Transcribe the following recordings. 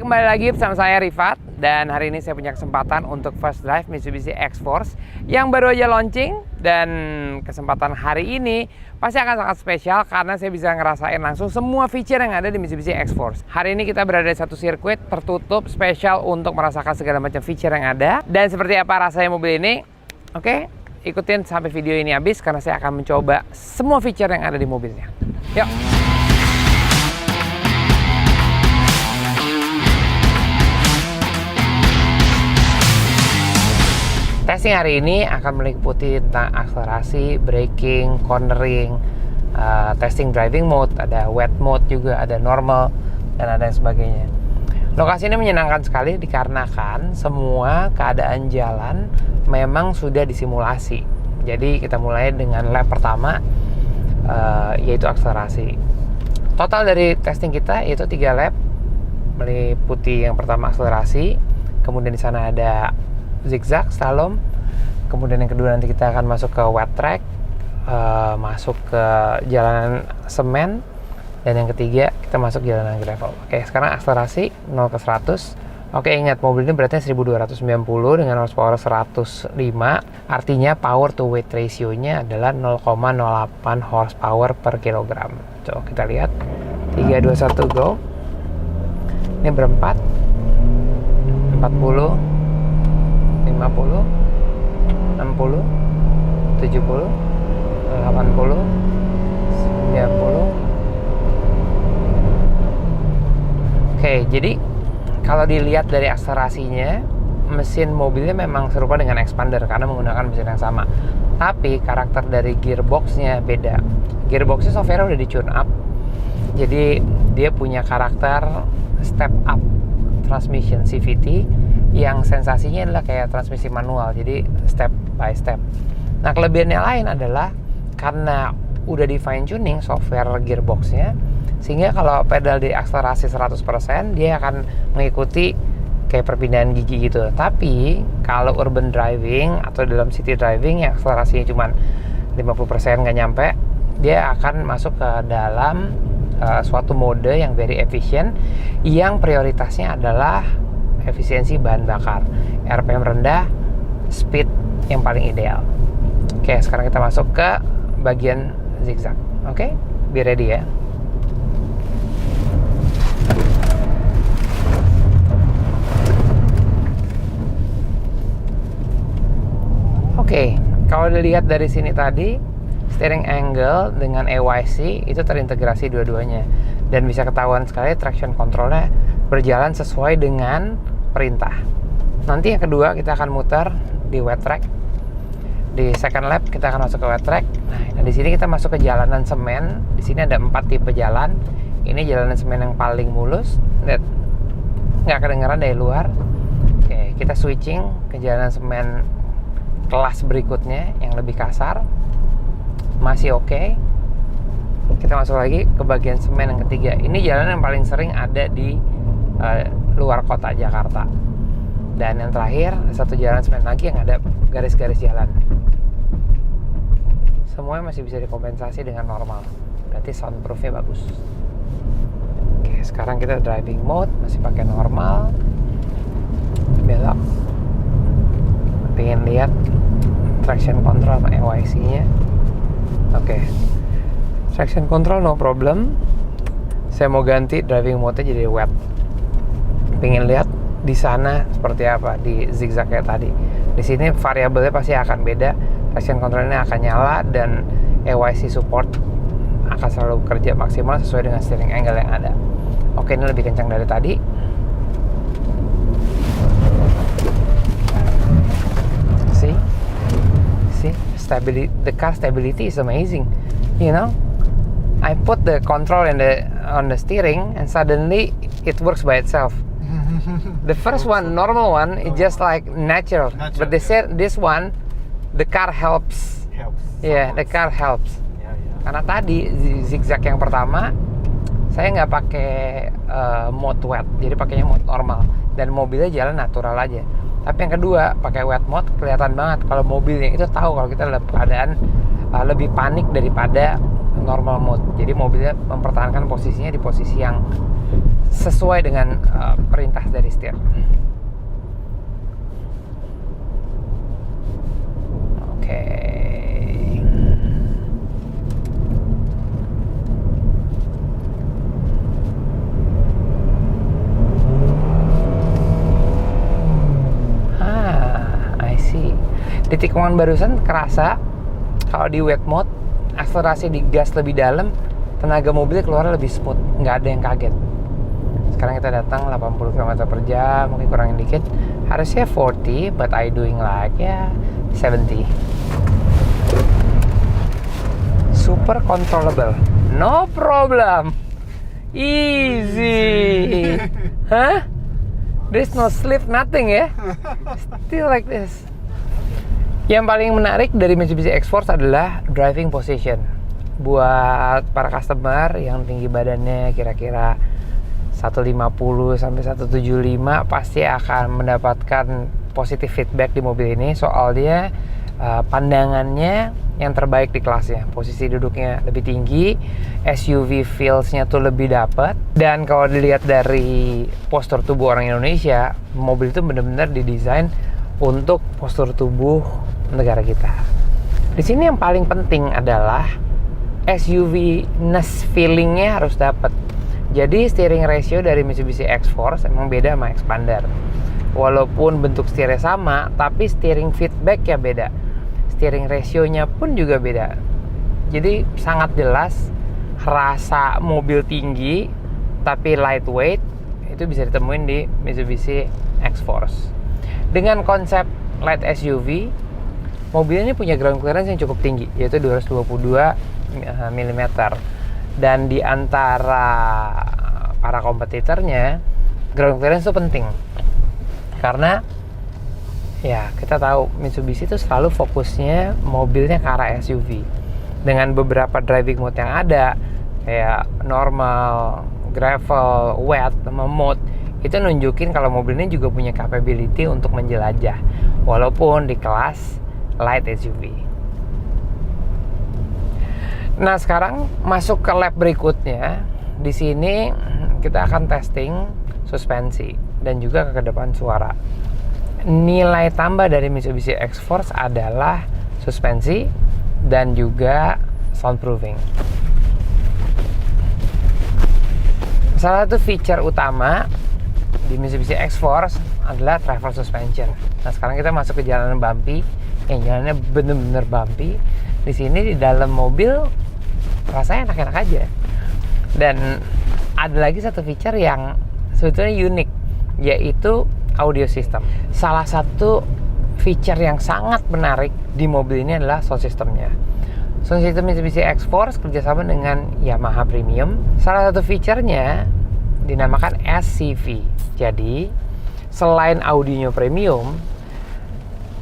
kembali lagi bersama saya Rifat. Dan hari ini saya punya kesempatan untuk first drive Mitsubishi X-Force yang baru aja launching. Dan kesempatan hari ini pasti akan sangat spesial karena saya bisa ngerasain langsung semua feature yang ada di Mitsubishi X-Force. Hari ini kita berada di satu sirkuit tertutup spesial untuk merasakan segala macam feature yang ada. Dan seperti apa rasanya mobil ini? Oke, ikutin sampai video ini habis karena saya akan mencoba semua feature yang ada di mobilnya. Yuk! Testing hari ini akan meliputi tentang akselerasi, braking, cornering, testing driving mode, ada wet mode juga, ada normal, dan ada yang sebagainya. Lokasi ini menyenangkan sekali dikarenakan semua keadaan jalan memang sudah disimulasi. Jadi kita mulai dengan lap pertama, yaitu akselerasi. Total dari testing kita yaitu 3 lap, meliputi yang pertama akselerasi, kemudian di sana ada zigzag, slalom, kemudian yang kedua nanti kita akan masuk ke wet track, masuk ke jalanan semen, dan yang ketiga kita masuk jalanan gravel. Oke, sekarang akselerasi 0 ke 100. Oke, ingat mobil ini beratnya 1290 dengan horsepower 105, artinya power to weight ratio-nya adalah 0,08 horsepower per kilogram. Coba kita lihat, 3, 2, 1, go. Ini berempat, 40, 50, 60, 70, 80, 90. Oke, jadi kalau dilihat dari akselerasinya, mesin mobilnya memang serupa dengan Expander karena menggunakan mesin yang sama. Tapi karakter dari gearboxnya beda. Gearboxnya software udah di tune up, jadi dia punya karakter step up transmission CVT yang sensasinya adalah kayak transmisi manual, jadi step by step. Nah, kelebihannya lain adalah karena udah di fine tuning software gearboxnya, sehingga kalau pedal di akselerasi 100% dia akan mengikuti kayak perpindahan gigi gitu. Tapi kalau urban driving atau dalam city driving yang akselerasinya cuma 50% nggak nyampe, dia akan masuk ke dalam suatu mode yang very efficient, yang prioritasnya adalah efisiensi bahan bakar, RPM rendah, speed yang paling ideal. Oke, sekarang kita masuk ke bagian zigzag. Oke, be ready ya. Oke, kalau dilihat dari sini tadi, steering angle dengan AYC itu terintegrasi dua-duanya, dan bisa ketahuan sekali traction controlnya berjalan sesuai dengan perintah. Nanti yang kedua kita akan muter di wet track. Di second lap kita akan masuk ke wet track. Nah, di sini kita masuk ke jalanan semen. Di sini ada 4 tipe jalan. Ini jalanan semen yang paling mulus. Lihat, nggak kedengeran dari luar. Oke, kita switching ke jalanan semen kelas berikutnya yang lebih kasar. Masih oke. Kita masuk lagi ke bagian semen yang ketiga. Ini jalanan yang paling sering ada di luar kota Jakarta. Dan yang terakhir, satu jalan semen lagi yang ada garis-garis jalan. Semuanya masih bisa dikompensasi dengan normal. Berarti soundproofnya bagus. Oke, sekarang kita driving mode, masih pakai normal. Belok. Pengen lihat traction control sama AYC-nya. Oke. Traction control no problem. Saya mau ganti driving mode-nya jadi wet. Pengen lihat di sana seperti apa di zigzag kayak tadi. Di sini variabelnya pasti akan beda. Traction controlnya akan nyala dan AYC support akan selalu kerja maksimal sesuai dengan steering angle yang ada. Oke, ini lebih kencang dari tadi. See, the car stability is amazing. You know, I put the control on the steering and suddenly it works by itself. The first one, normal one, is just like natural. But they said this one, the car helps. Yeah, the car helps. Karena tadi zigzag yang pertama, saya nggak pakai mode wet, jadi pakainya mode normal. Dan mobilnya jalan natural aja. Tapi yang kedua, pakai wet mode, kelihatan banget kalau mobilnya itu tahu kalau kita dalam keadaan lebih panik daripada normal mode. Jadi mobilnya mempertahankan posisinya di posisi yang sesuai dengan perintah setir. Oke. I see. Di tikungan barusan kerasa kalau di wet mode, akselerasi di gas lebih dalam, tenaga mobilnya keluar lebih smooth, nggak ada yang kaget. Sekarang kita datang 80 km/jam, mungkin kurangin dikit. Harusnya 40, but I doing like 70. Super controllable, no problem, easy. Hah? There's no slip, nothing ya. Still like this. Yang paling menarik dari Mitsubishi X-Force adalah driving position. Buat para customer yang tinggi badannya kira-kira 150 sampai 175 pasti akan mendapatkan positif feedback di mobil ini soal dia pandangannya yang terbaik di kelasnya. Posisi duduknya lebih tinggi, SUV feels-nya tuh lebih dapat, dan kalau dilihat dari postur tubuh orang Indonesia, mobil itu benar-benar didesain untuk postur tubuh negara kita. Di sini yang paling penting adalah SUV-ness feeling-nya harus dapat. Jadi steering ratio dari Mitsubishi X-Force emang beda sama Xpander. Walaupun bentuk setirnya sama, tapi steering feedback-nya beda. Steering ratio-nya pun juga beda. Jadi sangat jelas rasa mobil tinggi tapi lightweight itu bisa ditemuin di Mitsubishi X-Force. Dengan konsep light SUV, mobil ini punya ground clearance yang cukup tinggi, yaitu 222 mm. Dan di antara para kompetitornya, ground clearance itu penting. Karena ya kita tahu Mitsubishi itu selalu fokusnya mobilnya ke arah SUV. Dengan beberapa driving mode yang ada, kayak normal, gravel, wet, sama mode, itu nunjukin kalau mobil ini juga punya capability untuk menjelajah walaupun di kelas light SUV. Nah, sekarang masuk ke lap berikutnya. Di sini kita akan testing suspensi dan juga kekedapan suara. Nilai tambah dari Mitsubishi X-Force adalah suspensi dan juga soundproofing. Salah satu feature utama di Mitsubishi X-Force adalah travel suspension. Nah, sekarang kita masuk ke jalanan bumpy, yang jalannya bener-bener bumpy. Di sini di dalam mobil rasanya enak-enak aja. Dan ada lagi satu feature yang sebetulnya unik, yaitu audio system. Salah satu feature yang sangat menarik di mobil ini adalah sound systemnya. Sound system Mitsubishi X-Force kerjasama dengan Yamaha Premium. Salah satu feature-nya dinamakan SCV. Jadi, selain audionya premium,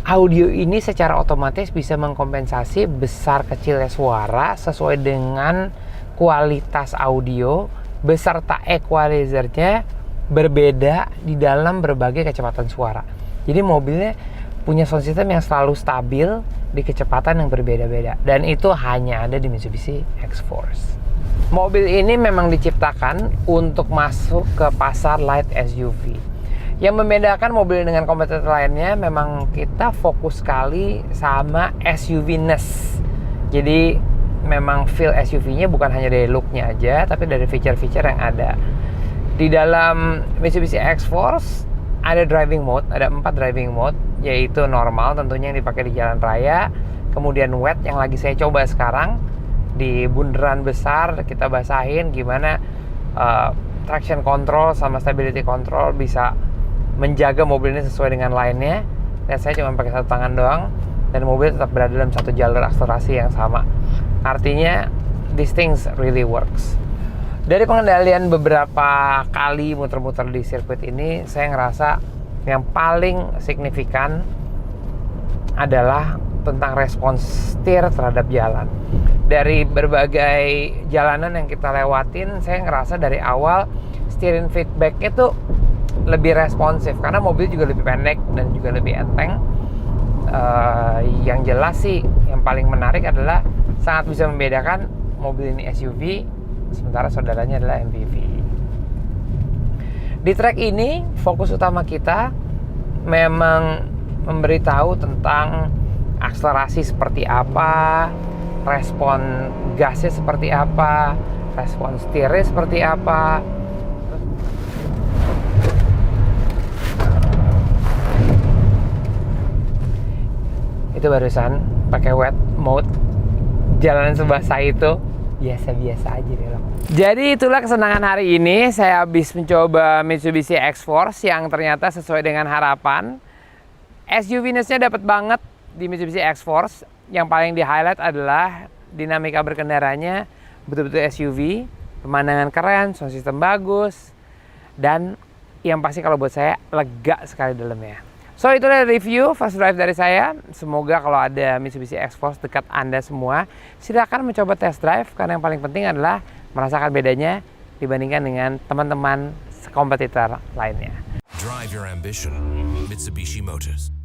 audio ini secara otomatis bisa mengkompensasi besar kecilnya suara sesuai dengan kualitas audio beserta equalizernya berbeda di dalam berbagai kecepatan suara. Jadi mobilnya punya sound system yang selalu stabil di kecepatan yang berbeda-beda, dan itu hanya ada di Mitsubishi X-Force. Mobil ini memang diciptakan untuk masuk ke pasar light SUV. Yang membedakan mobil dengan kompetitor lainnya, memang kita fokus sekali sama SUV-ness. Jadi memang feel SUV-nya bukan hanya dari look-nya aja, tapi dari feature-feature yang ada. Di dalam Mitsubishi X-Force ada driving mode, ada 4 driving mode, yaitu normal tentunya yang dipakai di jalan raya, kemudian wet yang lagi saya coba sekarang di bundaran besar, kita basahin gimana traction control sama stability control bisa menjaga mobil ini sesuai dengan lainnya. Dan saya cuma pakai satu tangan doang, dan mobil tetap berada dalam satu jalur akselerasi yang sama. Artinya these things really works. Dari pengendalian beberapa kali muter-muter di sirkuit ini, saya ngerasa yang paling signifikan adalah tentang respons setir terhadap jalan. Dari berbagai jalanan yang kita lewatin, saya ngerasa dari awal steering feedback-nya tuh lebih responsif karena mobil juga lebih pendek dan juga lebih enteng. Yang jelas sih yang paling menarik adalah sangat bisa membedakan mobil ini SUV sementara saudaranya adalah MPV. Di track ini fokus utama kita memang memberitahu tentang akselerasi seperti apa, respon gasnya seperti apa, respon setirnya seperti apa. Itu barusan pakai wet mode, jalanan sebasah itu biasa-biasa aja deh loh. Jadi itulah kesenangan hari ini. Saya habis mencoba Mitsubishi X-Force yang ternyata sesuai dengan harapan. SUV-ness-nya dapat banget di Mitsubishi X-Force. Yang paling di-highlight adalah dinamika berkendaranya betul-betul SUV, pemandangan keren, sound system bagus, dan yang pasti kalau buat saya lega sekali dalamnya. So itulah review first drive dari saya. Semoga kalau ada Mitsubishi X-Force dekat Anda semua, silakan mencoba test drive karena yang paling penting adalah merasakan bedanya dibandingkan dengan teman-teman kompetitor lainnya. Drive your ambition, Mitsubishi Motors.